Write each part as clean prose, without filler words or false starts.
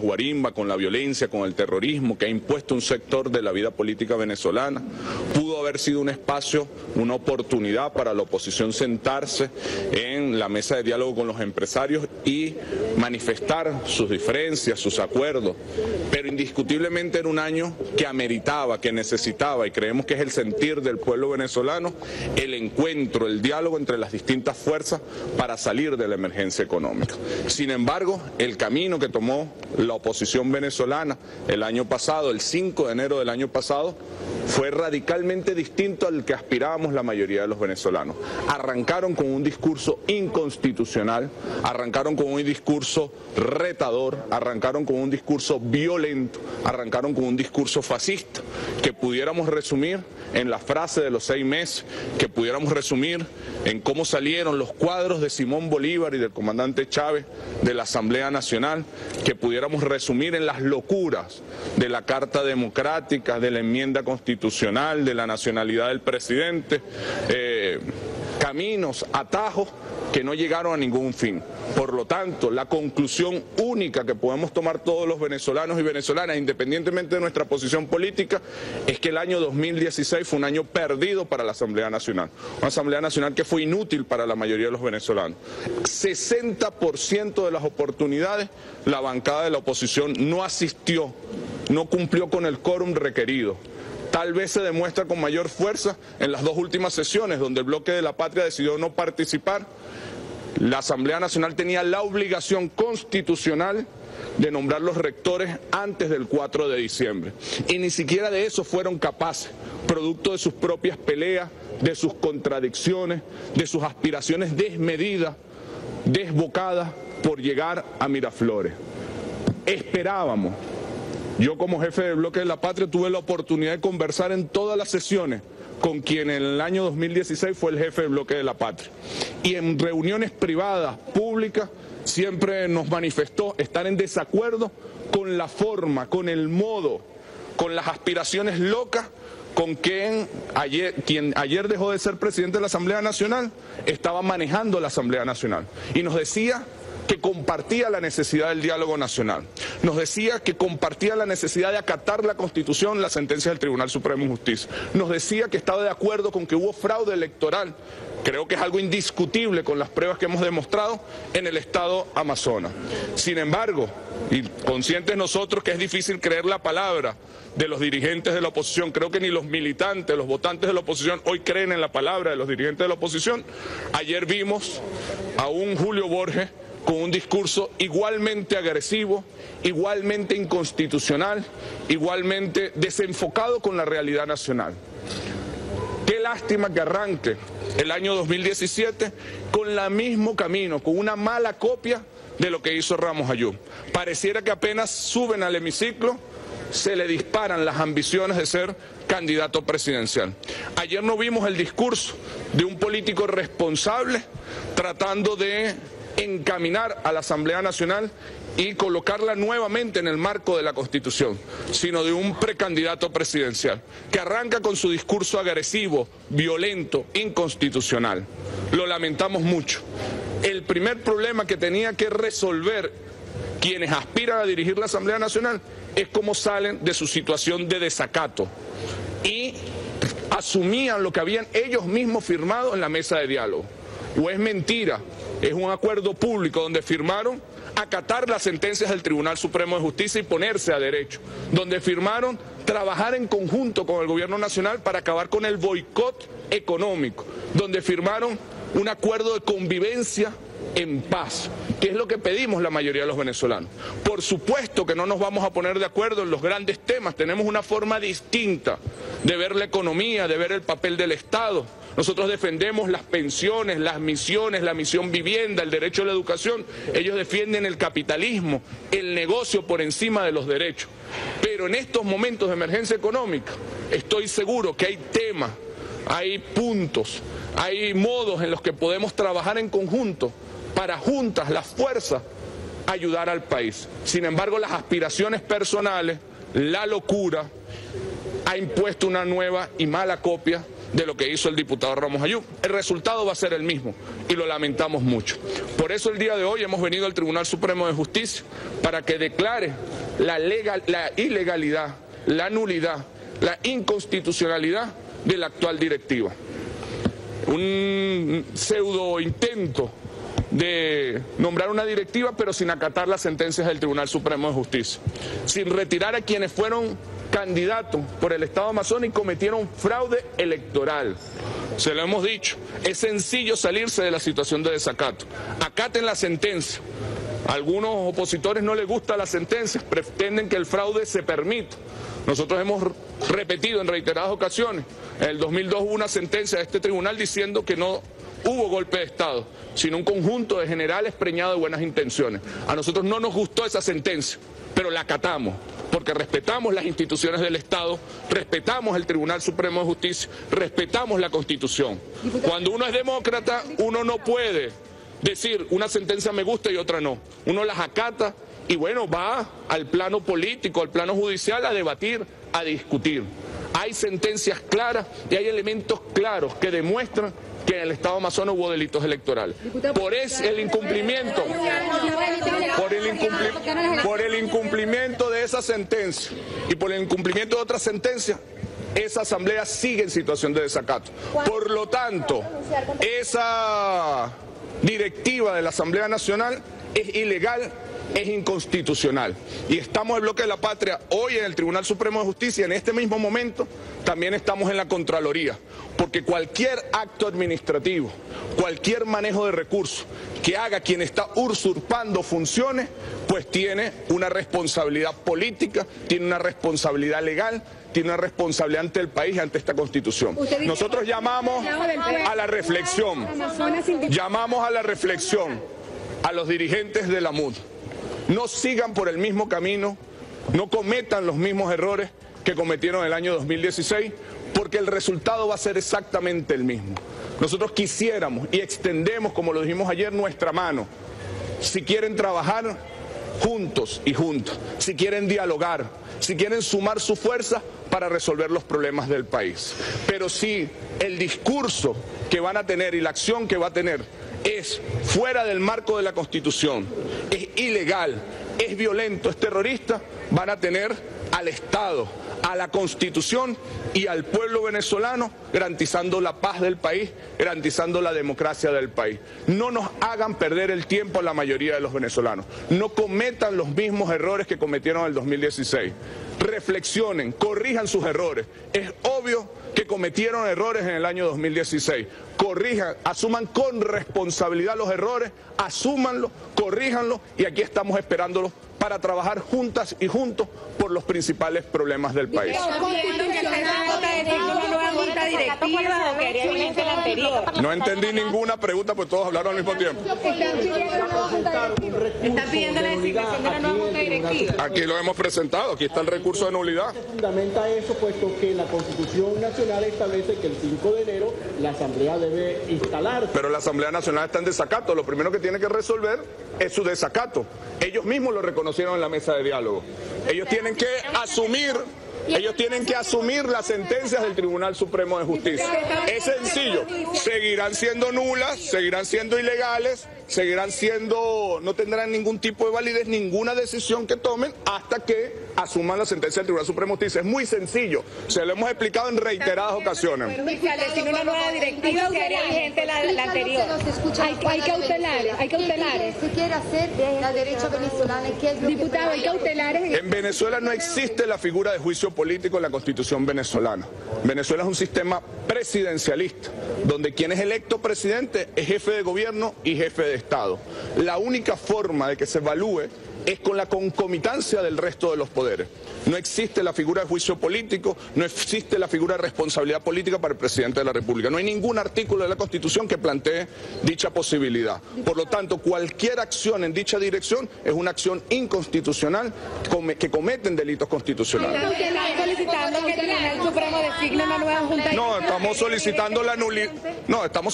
guarimba, con la violencia, con el terrorismo que ha impuesto un sector de la vida política venezolana. Pudo haber sido un espacio, una oportunidad para la oposición sentarse en la mesa de diálogo con los empresarios y manifestar sus diferencias, sus acuerdos, pero indiscutiblemente era un año que ameritaba, que necesitaba, y creemos que es el sentir del pueblo venezolano, el encuentro, el diálogo entre las distintas fuerzas para salir de la emergencia económica. Sin embargo, el camino que tomó la oposición venezolana el año pasado, el 5 de enero del año pasado, fue radicalmente distinto al que aspirábamos la mayoría de los venezolanos. Arrancaron con un discurso inconstitucional, arrancaron con un discurso retador, arrancaron con un discurso violento, arrancaron con un discurso fascista, que pudiéramos resumir en la frase de los 6 meses, que pudiéramos resumir en cómo salieron los cuadros de Simón Bolívar y del comandante Chávez de la Asamblea Nacional, que pudiéramos resumir en las locuras de la Carta Democrática, de la enmienda constitucional, de la nacionalidad del presidente, caminos, atajos que no llegaron a ningún fin. Por lo tanto, la conclusión única que podemos tomar todos los venezolanos y venezolanas, independientemente de nuestra posición política, es que el año 2016 fue un año perdido para la Asamblea Nacional. Una Asamblea Nacional que fue inútil para la mayoría de los venezolanos. 60% de las oportunidades la bancada de la oposición no asistió, no cumplió con el quórum requerido. Tal vez se demuestra con mayor fuerza en las 2 últimas sesiones, donde el Bloque de la Patria decidió no participar. La Asamblea Nacional tenía la obligación constitucional de nombrar los rectores antes del 4 de diciembre. Y ni siquiera de eso fueron capaces, producto de sus propias peleas, de sus contradicciones, de sus aspiraciones desmedidas, desbocadas por llegar a Miraflores. Esperábamos. Yo como jefe del Bloque de la Patria tuve la oportunidad de conversar en todas las sesiones con quien en el año 2016 fue el jefe del Bloque de la Patria. Y en reuniones privadas, públicas, siempre nos manifestó estar en desacuerdo con la forma, con el modo, con las aspiraciones locas con quien ayer dejó de ser presidente de la Asamblea Nacional, estaba manejando la Asamblea Nacional. Y nos decía que compartía la necesidad del diálogo nacional. Nos decía que compartía la necesidad de acatar la Constitución, la sentencia del Tribunal Supremo de Justicia. Nos decía que estaba de acuerdo con que hubo fraude electoral. Creo que es algo indiscutible con las pruebas que hemos demostrado en el estado Amazonas. Sin embargo, y conscientes nosotros que es difícil creer la palabra de los dirigentes de la oposición, creo que ni los militantes, los votantes de la oposición hoy creen en la palabra de los dirigentes de la oposición. Ayer vimos a un Julio Borges con un discurso igualmente agresivo, igualmente inconstitucional, igualmente desenfocado con la realidad nacional. Qué lástima que arranque el año 2017 con el mismo camino, con una mala copia de lo que hizo Ramos Ayub. Pareciera que apenas suben al hemiciclo, se le disparan las ambiciones de ser candidato presidencial. Ayer no vimos el discurso de un político responsable tratando de encaminar a la Asamblea Nacional y colocarla nuevamente en el marco de la Constitución, sino de un precandidato presidencial, que arranca con su discurso agresivo, violento, inconstitucional. Lo lamentamos mucho. El primer problema que tenía que resolver quienes aspiran a dirigir la Asamblea Nacional es cómo salen de su situación de desacato y asumían lo que habían ellos mismos firmado en la mesa de diálogo. ¿O es mentira? Es un acuerdo público donde firmaron acatar las sentencias del Tribunal Supremo de Justicia y ponerse a derecho, donde firmaron trabajar en conjunto con el gobierno nacional para acabar con el boicot económico, donde firmaron un acuerdo de convivencia en paz, que es lo que pedimos la mayoría de los venezolanos. Por supuesto que no nos vamos a poner de acuerdo en los grandes temas, tenemos una forma distinta de ver la economía, de ver el papel del Estado. Nosotros defendemos las pensiones, las misiones, la misión vivienda, el derecho a la educación. Ellos defienden el capitalismo, el negocio por encima de los derechos. Pero en estos momentos de emergencia económica, estoy seguro que hay temas, hay puntos, hay modos en los que podemos trabajar en conjunto para juntas, las fuerzas, ayudar al país. Sin embargo, las aspiraciones personales, la locura, ha impuesto una nueva y mala copia de lo que hizo el diputado Ramos Ayub. El resultado va a ser el mismo y lo lamentamos mucho. Por eso el día de hoy hemos venido al Tribunal Supremo de Justicia para que declare la ilegalidad, la nulidad, la inconstitucionalidad de la actual directiva. Un pseudo intento de nombrar una directiva pero sin acatar las sentencias del Tribunal Supremo de Justicia, sin retirar a quienes fueron candidatos por el Estado Amazonas y cometieron fraude electoral. Se lo hemos dicho, es sencillo salirse de la situación de desacato. Acaten la sentencia. A algunos opositores no les gusta la sentencia, pretenden que el fraude se permita. Nosotros hemos repetido en reiteradas ocasiones, en el 2002 hubo una sentencia de este tribunal diciendo que no hubo golpe de Estado, sino un conjunto de generales preñados de buenas intenciones. A nosotros no nos gustó esa sentencia, pero la acatamos, porque respetamos las instituciones del Estado, respetamos el Tribunal Supremo de Justicia, respetamos la Constitución. Cuando uno es demócrata, uno no puede decir una sentencia me gusta y otra no. Uno las acata y bueno, va al plano político, al plano judicial a debatir, a discutir. Hay sentencias claras y hay elementos claros que demuestran que en el Estado Amazonas hubo delitos electorales. Por el incumplimiento de esa sentencia y por el incumplimiento de otras sentencias, esa asamblea sigue en situación de desacato. Por lo tanto, esa directiva de la Asamblea Nacional es ilegal, es inconstitucional. Y estamos el Bloque de la Patria hoy en el Tribunal Supremo de Justicia, en este mismo momento también estamos en la Contraloría, porque cualquier acto administrativo, cualquier manejo de recursos que haga quien está usurpando funciones, pues tiene una responsabilidad política, tiene una responsabilidad legal, tiene una responsabilidad ante el país y ante esta Constitución. Nosotros llamamos a la reflexión, a los dirigentes de la MUD. No sigan por el mismo camino, no cometan los mismos errores que cometieron en el año 2016, porque el resultado va a ser exactamente el mismo. Nosotros quisiéramos y extendemos, como lo dijimos ayer, nuestra mano. Si quieren trabajar juntos y juntas, si quieren dialogar, si quieren sumar su fuerza para resolver los problemas del país. Pero si el discurso que van a tener y la acción que va a tener es fuera del marco de la Constitución, es ilegal, es violento, es terrorista, van a tener al Estado, a la Constitución y al pueblo venezolano garantizando la paz del país, garantizando la democracia del país. No nos hagan perder el tiempo a la mayoría de los venezolanos. No cometan los mismos errores que cometieron en el 2016. Reflexionen, corrijan sus errores. Es obvio que cometieron errores en el año 2016. Corrijan, asuman con responsabilidad los errores, asúmanlos, corríjanlos y aquí estamos esperándolos para trabajar juntas y juntos por los principales problemas del país. No entendí ninguna pregunta, pues todos hablaron al mismo tiempo. ¿Están pidiendo la designación de la nueva junta directiva? Aquí lo hemos presentado, aquí está el recurso de nulidad. Se fundamenta eso, puesto que la Constitución Nacional establece que el 5 de enero la Asamblea debe instalarse. Pero la Asamblea Nacional está en desacato, lo primero que tiene que resolver es su desacato. Ellos mismos lo reconocieron en la mesa de diálogo. Ellos tienen que asumir las sentencias del Tribunal Supremo de Justicia. Es sencillo, seguirán siendo nulas, seguirán siendo ilegales, no tendrán ningún tipo de validez, ninguna decisión que tomen hasta que asuman la sentencia del Tribunal Supremo de Justicia. Es muy sencillo, se lo hemos explicado en reiteradas ocasiones. Sin una nueva directiva quedaría vigente la anterior. Hay cautelares. ¿Qué quiere hacer la derecha venezolana? Diputado, hay cautelares. En Venezuela no existe la figura de juicio político en la Constitución venezolana. Venezuela es un sistema presidencialista, donde quien es electo presidente es jefe de gobierno y jefe de Estado. La única forma de que se evalúe es con la concomitancia del resto de los poderes. No existe la figura de juicio político, no existe la figura de responsabilidad política para el presidente de la República. No hay ningún artículo de la Constitución que plantee dicha posibilidad. Por lo tanto, cualquier acción en dicha dirección es una acción inconstitucional que cometen delitos constitucionales. ¿Están solicitando que el Tribunal Supremo designe una nueva junta directiva? No, estamos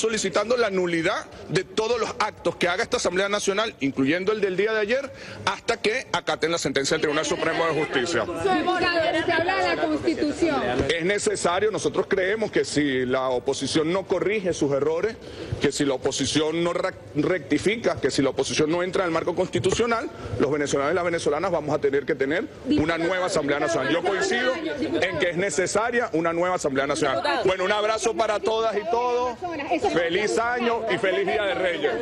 solicitando la nulidad de todos los actos que haga esta Asamblea Nacional, incluyendo el del día de ayer, hasta que acaten la sentencia del Tribunal Supremo de Justicia. Diputado, usted habla de la Constitución. Es necesario, nosotros creemos que si la oposición no corrige sus errores, que si la oposición no rectifica, que si la oposición no entra en el marco constitucional, los venezolanos y las venezolanas vamos a tener que tener una nueva Asamblea Nacional. Yo coincido en que es necesaria una nueva Asamblea Nacional. Bueno, un abrazo para todas y todos. Feliz año y feliz Día de Reyes.